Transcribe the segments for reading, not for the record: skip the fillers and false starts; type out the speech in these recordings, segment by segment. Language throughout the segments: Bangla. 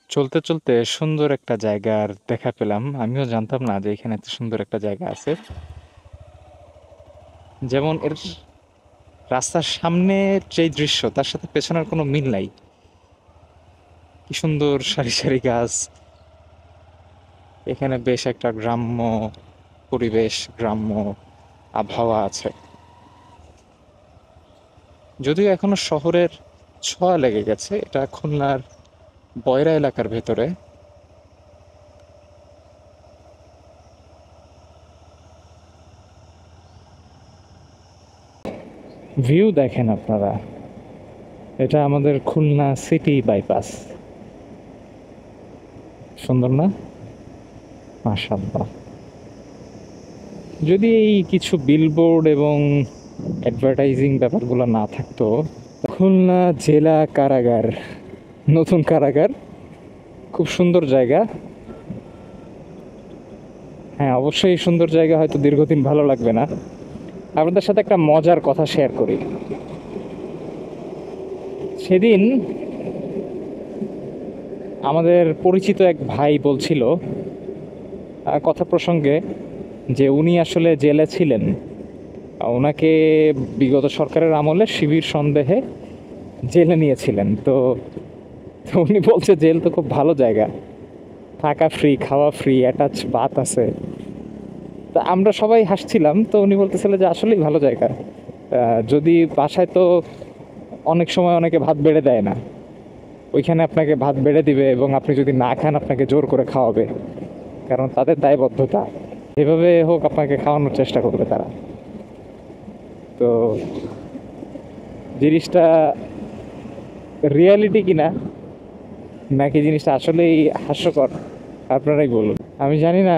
চলতে চলতে সুন্দর একটা জায়গার দেখা পেলাম। আমিও জানতাম না যে এখানে এত সুন্দর একটা জায়গা আছে। যেমন এর রাস্তার সামনে যে দৃশ্য তার সাথে পেছনের কোনো মিল নাই। কি সুন্দর সারি সারি গাছ। এখানে বেশ একটা গ্রাম্য পরিবেশ, গ্রাম্য আবহাওয়া আছে। যদিও এখনো শহরের ছোঁয়া লেগে গেছে, এটা খুলনার বয়রা এলাকার ভেতরে। ভিউ দেখেন আপনারা, এটা আমাদের খুলনা সিটি বাইপাস। সুন্দর না? মাশাআল্লাহ। যদি এই কিছু বিলবোর্ড এবং অ্যাডভার্টাইজিং ব্যাপারগুলো না থাকতো, খুলনা জেলা কারাগার, নতুন কারাগার, খুব সুন্দর জায়গা। হ্যাঁ, অবশ্যই সুন্দর জায়গা, হয়তো দীর্ঘদিন ভালো লাগবে না। আপনাদের সাথে একটা মজার কথা শেয়ার করি। সেদিন আমাদের পরিচিত এক ভাই বলছিল কথা প্রসঙ্গে যে উনি আসলে জেলে ছিলেন। ওনাকে বিগত সরকারের আমলে শিবির সন্দেহে জেলে নিয়েছিলেন। তো তো উনি বলছে জেল তো খুব ভালো জায়গা, থাকা ফ্রি, খাওয়া ফ্রি, অ্যাটাচ বাথ আছে। তা আমরা সবাই হাসছিলাম। তো উনি বলতেছিলেন যে আসলেই ভালো জায়গা। যদি বাসায় তো অনেক সময় অনেকে ভাত বেড়ে দেয় না, ওইখানে আপনাকে ভাত বেড়ে দিবে এবং আপনি যদি না খান আপনাকে জোর করে খাওয়াবে, কারণ তাদের দায়বদ্ধতা। যেভাবে হোক আপনাকে খাওয়ানোর চেষ্টা করবে তারা। তো জিনিসটা রিয়ালিটি কিনা নাকি জিনিসটা আসলেই হাস্যকর, আপনারাই বলুন। আমি জানি না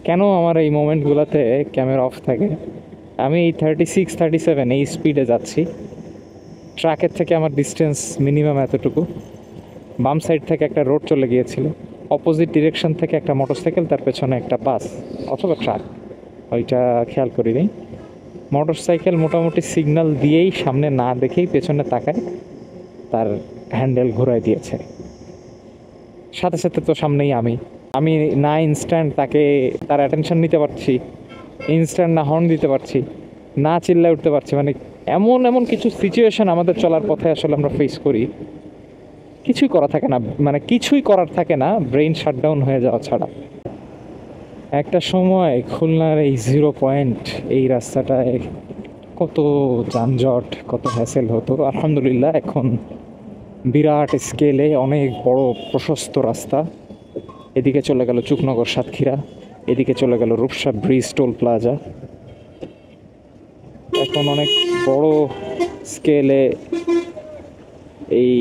কেন আমার এই মোমেন্টগুলোতে ক্যামেরা অফ থাকে। আমি এই 36-37 এই স্পিডে যাচ্ছি। ট্রাকের থেকে আমার ডিস্টেন্স মিনিমাম এতটুকু। বাম সাইড থেকে একটা রোড চলে গিয়েছিল, অপোজিট ডিরেকশন থেকে একটা মোটরসাইকেল, তার পেছনে একটা বাস অথবা ট্রাক, ওইটা খেয়াল করিনি। মোটরসাইকেল মোটামুটি সিগন্যাল দিয়েই, সামনে না দেখেই পেছনে তাকায় তার হ্যান্ডেল ঘোরায় দিয়েছে। সাথে সাথে তো সামনেই আমি আমি না ইনস্ট্যান্ট তাকে তার অ্যাটেনশন নিতে পারছি, ইনস্ট্যান্ট না হর্ন দিতে পারছি, না চিল্লায় উঠতে পারছি। মানে এমন এমন কিছু সিচুয়েশন আমাদের চলার পথে আসলে আমরা ফেস করি, কিছুই করা থাকে না, মানে কিছুই করার থাকে না ব্রেইন শাটডাউন হয়ে যাওয়া ছাড়া। একটা সময় খুলনার এই 0 পয়েন্ট, এই রাস্তাটায় কত যানজট, কত হ্যাসেল হতো। আলহামদুলিল্লাহ এখন বিরাট স্কেলে অনেক বড় প্রশস্ত রাস্তা। এদিকে চলে গেল চুকনগর সাতক্ষীরা, এদিকে চলে গেল রূপসা ব্রিজ টোল প্লাজা। এখন অনেক বড় স্কেলে এই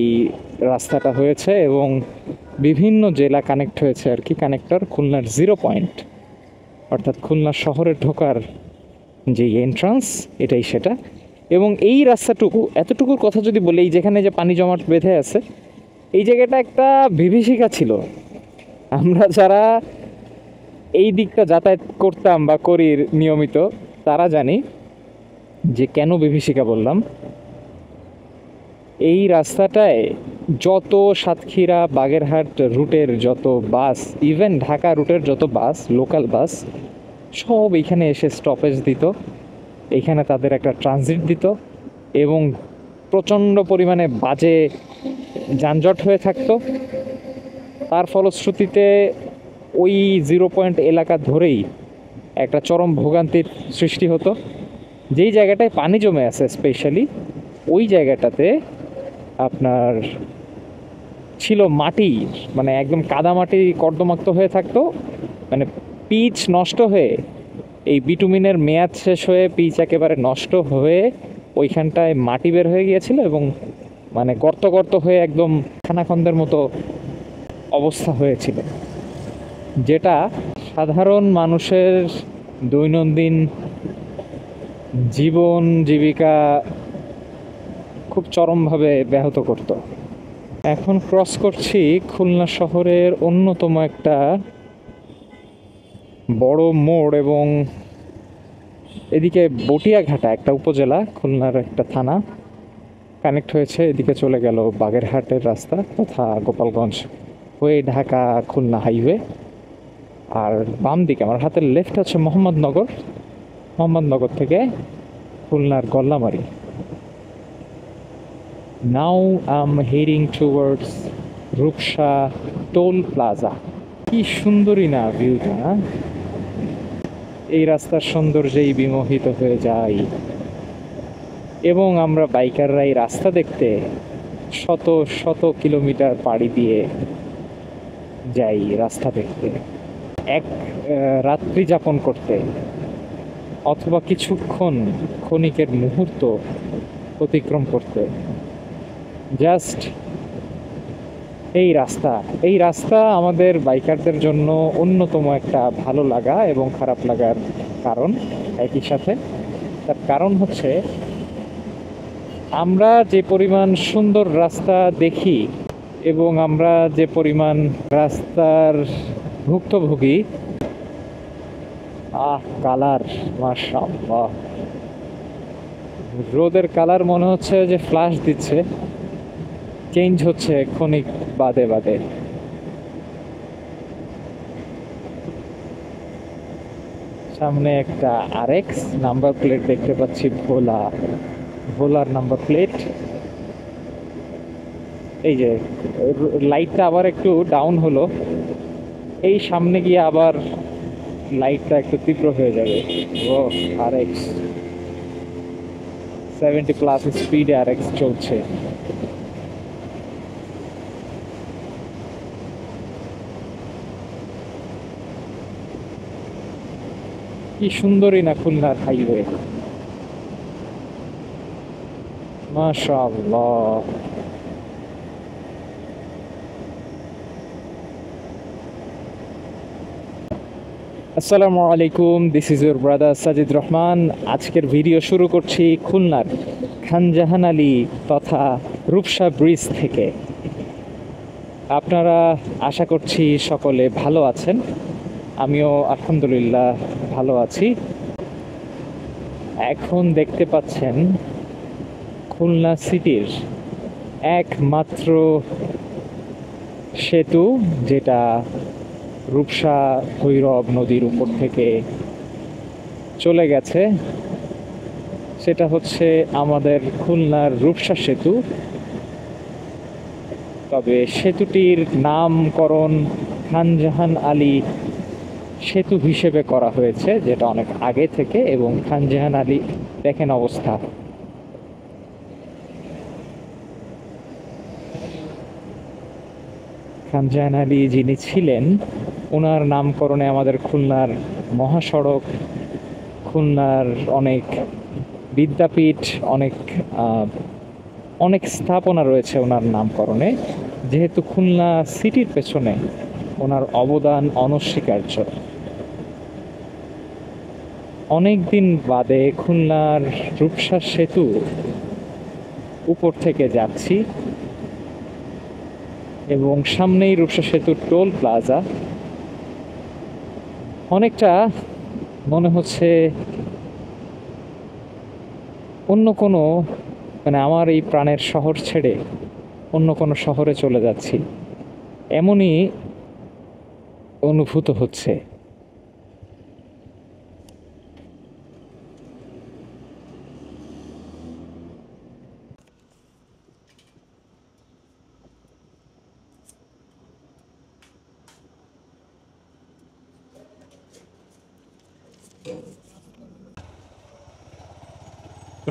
রাস্তাটা হয়েছে এবং বিভিন্ন জেলা কানেক্ট হয়েছে আর কি। কানেক্টর খুলনার 0 পয়েন্ট, অর্থাৎ খুলনা শহরে ঢোকার যে এন্ট্রান্স, এটাই সেটা। এবং এই রাস্তাটুকু, এতটুকুর কথা যদি বলি, এই যেখানে যে পানি জমাট বেঁধে আছে, এই জায়গাটা একটা বিভীষিকা ছিল। আমরা যারা এই দিকটা যাতায়াত করতাম বা করি নিয়মিত, তারা জানি যে কেন বিভীষিকা বললাম। এই রাস্তাটায় যত সাতক্ষীরা বাগেরহাট রুটের যত বাস, ইভেন ঢাকা রুটের যত বাস, লোকাল বাস, সব এইখানে এসে স্টপেজ দিত। এখানে তাদের একটা ট্রানজিট দিত এবং প্রচণ্ড পরিমাণে বাজে যানজট হয়ে থাকতো। তার ফলশ্রুতিতে ওই 0 পয়েন্ট এলাকা ধরেই একটা চরম ভোগান্তির সৃষ্টি হতো। যেই জায়গাটায় পানি জমে আছে স্পেশালি, ওই জায়গাটাতে আপনার ছিল মাটি, মানে একদম কাদামাটি কর্দমাক্ত হয়ে থাকতো। মানে পিচ নষ্ট হয়ে, এই বিটুমিনের মেয়াদ শেষ হয়ে পিচ একেবারে নষ্ট হয়ে ওইখানটায় মাটি বের হয়ে গিয়েছিল এবং মানে গর্ত গর্ত হয়ে একদম খানাখন্দের মতো অবস্থা হয়েছিল, যেটা সাধারণ মানুষের দৈনন্দিন জীবন জীবিকা খুব চরমভাবে ব্যাহত করত। এখন ক্রস করছি খুলনা শহরের অন্যতম একটা বড় মোড় এবং এদিকে বটিয়াঘাটা একটা উপজেলা, খুলনার একটা থানা কানেক্ট হয়েছে। এদিকে চলে গেল বাগেরহাটের রাস্তা তথা গোপালগঞ্জ হয়ে ঢাকা খুলনা হাইওয়ে। আর বাম দিকে আমার হাতের লেফট হচ্ছে মোহাম্মদনগর, মোহাম্মদনগর থেকে খুলনার Gollamari. Now I am heading towards Rupsa toll plaza. কি সুন্দরই না ভিউটা, না? এই রাস্তার সৌন্দর্যেই বিমোহিত হয়ে যাই, এবং আমরা বাইকাররা এই রাস্তা দেখতে শত শত কিলোমিটার পাড়ি দিয়ে যাই রাস্তা দেখতে, এক রাত্রি যাপন করতে, অথবা কিছুক্ষণ ক্ষণিকের মুহূর্ত অতিক্রম করতে। জাস্ট এই রাস্তা আমাদের বাইকারদের জন্য অন্যতম একটা ভালো লাগা এবং খারাপ লাগার কারণ একই সাথে। তার কারণ হচ্ছে আমরা যে পরিমাণ সুন্দর রাস্তা দেখি এবং আমরা যে পরিমাণ রাস্তার ভুক্তভোগী, কালার, মাশাআল্লাহ, রোদের কালার মনে হচ্ছে যে ফ্ল্যাশ দিচ্ছে, চেঞ্জ হচ্ছে ক্ষণিক বাদে বাদে। সামনে একটা আরএক্স নাম্বার প্লেট দেখতে পাচ্ছি, ভোলার নাম্বার প্লেট। এই যে লাইটটা আবার একটু ডাউন হলো, এই সামনে গিয়ে আবার লাইটটা একটু তীব্র হয়ে যাবে। ও আরএক্স 70+ স্পিডে আরএক্স চলছে। কি সুন্দরই না খুলনার হাইওয়ে, মাশাআল্লাহ। আসসালামু আলাইকুম, this is your brother Sajid Rahman. আজকের ভিডিও শুরু করছি খুলনার খানজাহান আলী তথা রূপসা ব্রিজ থেকে। আপনারা আশা করছি সকলে ভালো আছেন, আমিও আলহামদুলিল্লাহ ভালো আছি। এখন দেখতে পাচ্ছেন খুলনা সিটির একমাত্র সেতু, যেটা রূপসা ভৈরব নদীর উপর থেকে চলে গেছে, সেটা হচ্ছে আমাদের খুলনার রূপসা সেতু। তবে সেতুটির নামকরণ খানজাহান আলী সেতু হিসেবে করা হয়েছে, যেটা অনেক আগে থেকে। এবং খানজাহান আলী দেখেন অবস্থা, খানজাহান আলী যিনি ছিলেন, ওনার নামকরণে আমাদের খুলনার মহাসড়ক, খুলনার অনেক বিদ্যাপীঠ, অনেক স্থাপনা রয়েছে ওনার নামকরণে। যেহেতু খুলনা সিটির পেছনে ওনার অবদান অনস্বীকার্য। অনেক দিন বাদে খুলনার রূপসা সেতু উপর থেকে যাচ্ছি, এবং সামনেই রূপসা সেতুর টোল প্লাজা। অনেকটা মনে হচ্ছে অন্য কোনো, মানে আমার এই প্রাণের শহর ছেড়ে অন্য কোনো শহরে চলে যাচ্ছি, এমনই অনুভূত হচ্ছে।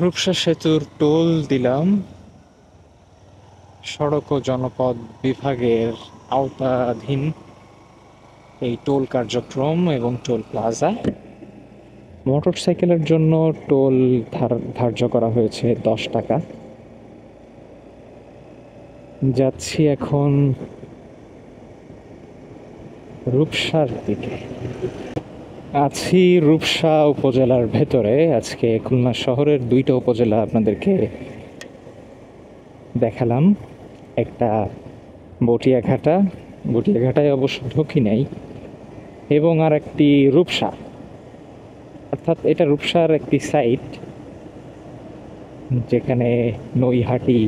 রূপসা সেতুর টোল দিলাম সড়ক ও জনপদ বিভাগের আওতাধীন এই টোল কার্যক্রম এবং টোল প্লাজা। মোটরসাইকেলের জন্য টোল ধার্য করা হয়েছে 10 টাকা। যাচ্ছি এখন রূপসার দিকে। আছি রূপসা উপজেলার ভেতরে। আজকে খুলনা শহরের 2টা উপজেলা আপনাদেরকে দেখালাম। একটা বটিয়াঘাটায় অবশ্য ঢুকি নাই, এবং আর একটি রূপসা, অর্থাৎ এটা রূপসার একটি সাইট যেখানে নৈহাটি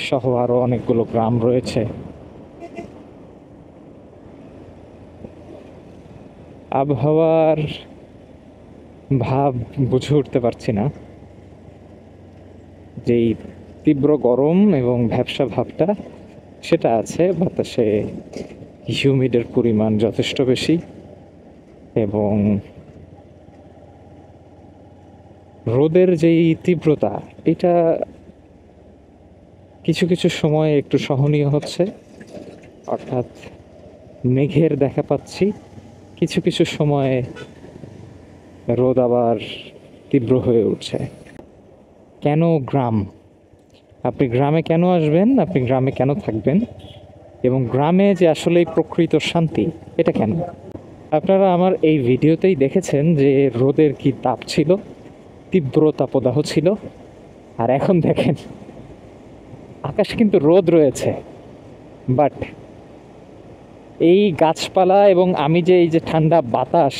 সহ আরও অনেকগুলো গ্রাম রয়েছে। আবহাওয়ার ভাব বুঝে উঠতে পারছি না, যেই তীব্র গরম এবং ভ্যাপসা ভাবটা সেটা আছে বাতাসে। হিউমিডের পরিমাণ যথেষ্ট বেশি এবং রোদের যেই তীব্রতা এটা কিছু কিছু সময় একটু সহনীয় হচ্ছে, অর্থাৎ মেঘের দেখা পাচ্ছি, কিছু কিছু সময়ে রোদ আবার তীব্র হয়ে উঠছে। কেন গ্রাম? আপনি গ্রামে কেন আসবেন, আপনি গ্রামে কেন থাকবেন, এবং গ্রামে যে আসলেই প্রকৃত শান্তি এটা কেন? আপনারা আমার এই ভিডিওতেই দেখেছেন যে রোদের কি তাপ ছিল, তীব্র তাপদাহ ছিল। আর এখন দেখেন আকাশে কিন্তু রোদ রয়েছে, বাট এই গাছপালা এবং আমি যে এই যে ঠান্ডা বাতাস,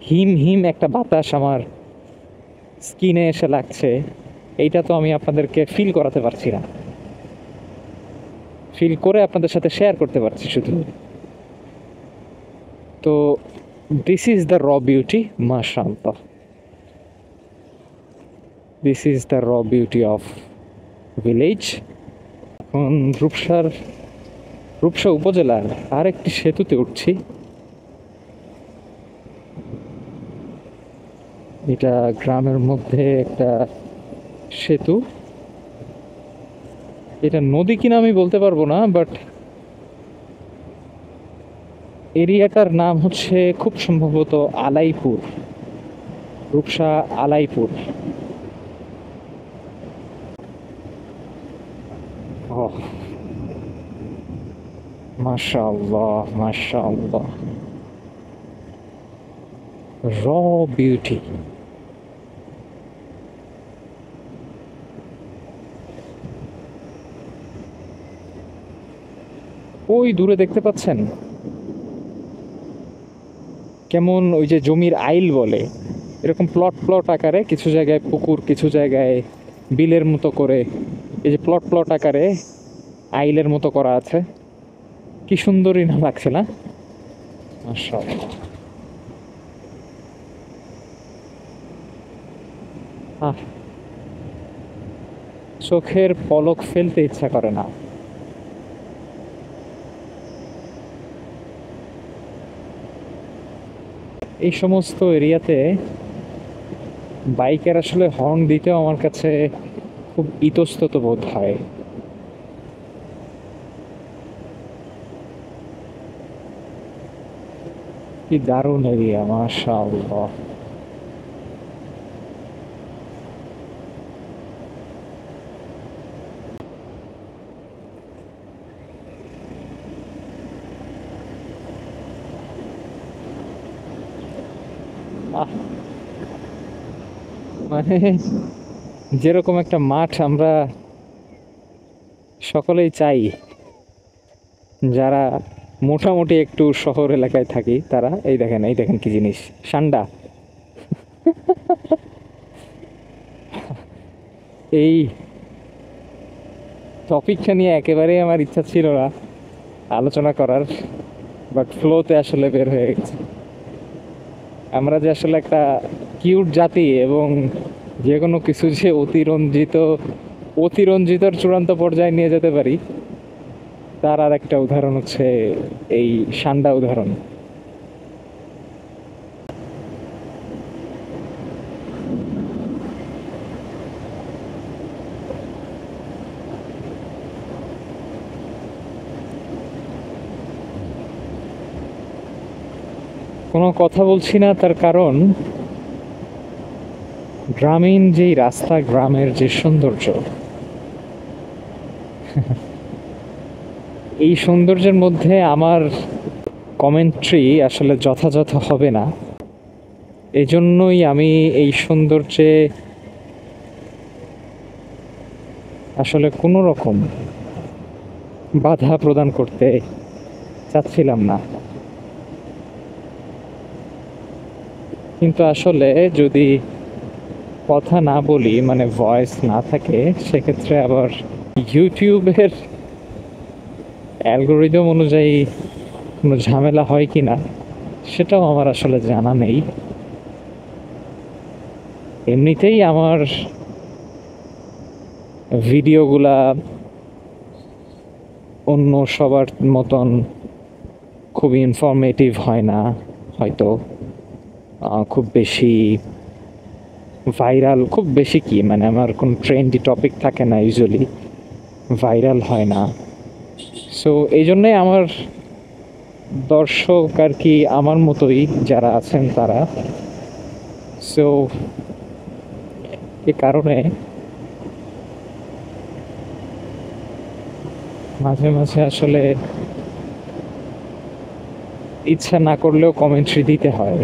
হিম হিম একটা বাতাস আমার স্কিনে এসে লাগছে, এইটা তো আমি আপনাদেরকে ফিল করাতে পারছি না, ফিল করে আপনাদের সাথে শেয়ার করতে পারছি শুধু। তো দিস ইজ দ্য র বিউটি, মাশাআল্লাহ, দিস ইজ দ্য র বিউটি অফ ভিলেজ। এখন রূপসা উপজেলার আরেকটি সেতুতে উঠছি। এটা গ্রামের মধ্যে একটা সেতু, এটা নদী কিনা আমি বলতে পারবো না, বাট এরিয়াটার নাম হচ্ছে খুব সম্ভবত আলাইপুর, রূপসা আলাইপুর। মাশাআল্লাহ মাশাআল্লাহ, র বিউটি। ওই দূরে দেখতে পাচ্ছেন কেমন ওই যে জমির আইল বলে, এরকম প্লট প্লট আকারে, কিছু জায়গায় পুকুর, কিছু জায়গায় বিলের মতো করে, এই যে প্লট প্লট আকারে আইলের মতো করা আছে। কি সুন্দরই না লাগছে না? মাশাআল্লাহ। চোখের পলক ফেলতে ইচ্ছা করে না। এই সমস্ত এরিয়াতে বাইকের আসলে হর্ন দিতেও আমার কাছে খুব ইতস্তত বোধ হয়। কি দারুণ এরিয়া, মাশাআল্লাহ। মানে যেরকম একটা মাঠ আমরা সকলেই চাই, যারা মোটামুটি একটু শহর এলাকায় থাকি তারা। এই দেখেন কি জিনিস, সান্ডা। এই টপিকটা নিয়ে একেবারেই আমার ইচ্ছা ছিল না আলোচনা করার, বাট ফ্লোতে আসলে বের হয়ে গেছে। আমরা যে আসলে একটা কিউট জাতি এবং যে কোনো কিছু যে অতিরঞ্জিতর চূড়ান্ত পর্যায়ে নিয়ে যেতে পারি, তার আর একটা উদাহরণ হচ্ছে এই সান্ডা উদাহরণ। কোনো কথা বলছি না, তার কারণ গ্রামীণ যেই রাস্তা, গ্রামের যে সৌন্দর্য, এই সৌন্দর্যের মধ্যে আমার কমেন্ট্রি আসলে যথাযথ হবে না। এই জন্যই আমি এই সৌন্দর্যে আসলে কোনো রকম বাধা প্রদান করতে চাচ্ছিলাম না। কিন্তু আসলে যদি কথা না বলি, মানে ভয়েস না থাকে, সেক্ষেত্রে আবার ইউটিউবের অ্যালগোরিদম অনুযায়ী কোনো ঝামেলা হয় কি না সেটাও আমার আসলে জানা নেই। এমনিতেই আমার ভিডিওগুলা অন্য সবার মতন খুবই ইনফরমেটিভ হয় না হয়তো। খুব বেশি ভাইরাল, খুব বেশি কি মানে আমার কোনো ট্রেন্ডি টপিক থাকে না, ইউজুয়ালি ভাইরাল হয় না। সো এই জন্যই আমার দর্শক আর কি আমার মতোই যারা আছেন তারা। সো এ কারণে মাঝে মাঝে আসলে ইচ্ছা না করলেও কমেন্ট্রি দিতে হয়।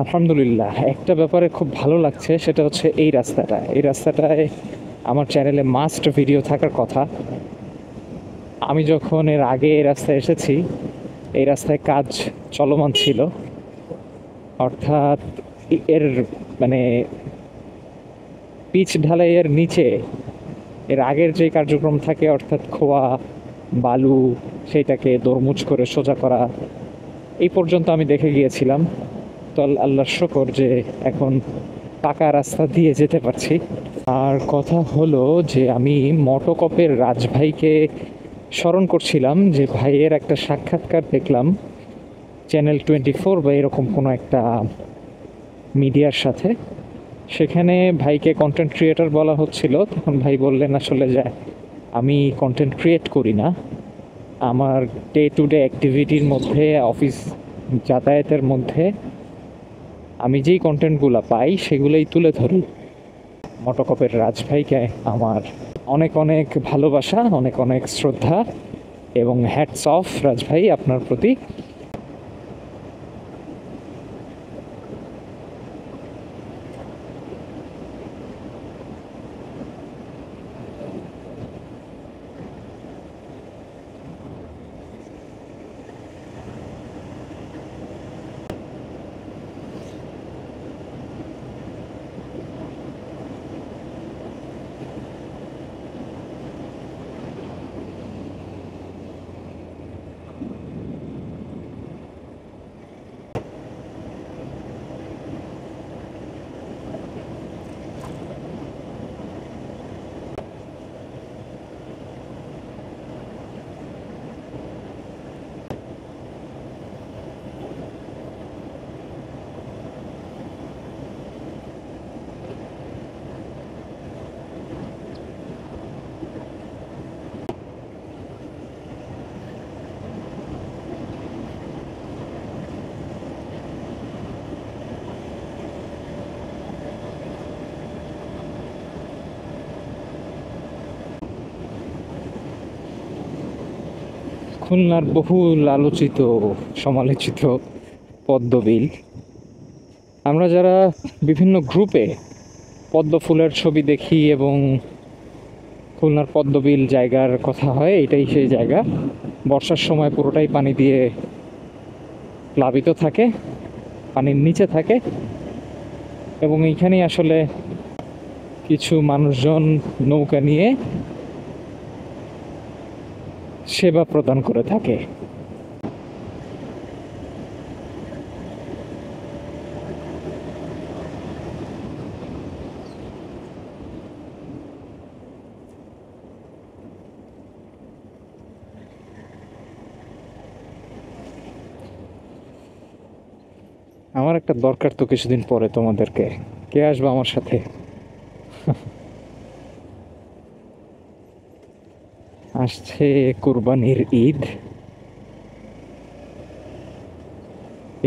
আলহামদুলিল্লাহ, একটা ব্যাপারে খুব ভালো লাগছে, সেটা হচ্ছে এই রাস্তাটায় আমার চ্যানেলে মাস্ট ভিডিও থাকার কথা। আমি যখন এর আগে এই রাস্তায় এসেছি, এই রাস্তায় কাজ চলমান ছিল, অর্থাৎ এর মানে পিচ ঢালাইয়ের নিচে এর আগের যে কার্যক্রম থাকে, অর্থাৎ খোয়া বালু সেইটাকে দরমুজ করে সোজা করা, এই পর্যন্ত আমি দেখে গিয়েছিলাম। তো আল্লাহর শকর যে এখন পাকা রাস্তা দিয়ে যেতে পারছি। আর কথা হলো যে আমি মোটোকপের রাজভাইকে স্মরণ করছিলাম যে ভাইয়ের একটা সাক্ষাৎকার দেখলাম চ্যানেল 24 বা এরকম কোনো একটা মিডিয়ার সাথে। সেখানে ভাইকে কন্টেন্ট ক্রিয়েটর বলা হচ্ছিল, তখন ভাই বললেন আসলে যে আমি কন্টেন্ট ক্রিয়েট করি না, আমার ডে টু ডে অ্যাক্টিভিটির মধ্যে, অফিস যাতায়াতের মধ্যে আমি যেই কন্টেন্টগুলো পাই সেগুলোই তুলে ধরি। মোটোকপের রাজভাইকে আমার অনেক অনেক ভালোবাসা, অনেক অনেক শ্রদ্ধা এবং হ্যাটস অফ রাজভাই আপনার প্রতি। খুলনার বহুল আলোচিত সমালোচিত পদ্মবিল। আমরা যারা বিভিন্ন গ্রুপে পদ্ম ফুলের ছবি দেখি এবং খুলনার পদ্মবিল জায়গার কথা হয়, এটাই সেই জায়গা। বর্ষার সময় পুরোটাই পানি দিয়ে প্লাবিত থাকে, পানির নিচে থাকে, এবং এইখানেই আসলে কিছু মানুষজন নৌকা নিয়ে সেবা প্রদান করে থাকে। আমার একটা দরকার তো কিছুদিন পরে তোমাদেরকে, কে আসবে আমার সাথে? আসছে কুরবানির ঈদ,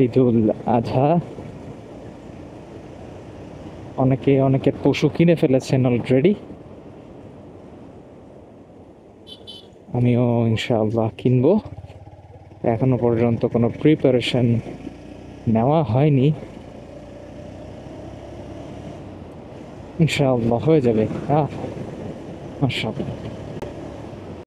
ঈদুল আজহা। অনেকে অনেকের পশু কিনে ফেলেছেন অলরেডি, আমিও ইনশাআল্লাহ কিনবো। এখনো পর্যন্ত কোনো প্রিপারেশন নেওয়া হয়নি, ইনশাআল্লাহ হয়ে যাবে। মাশাআল্লাহ।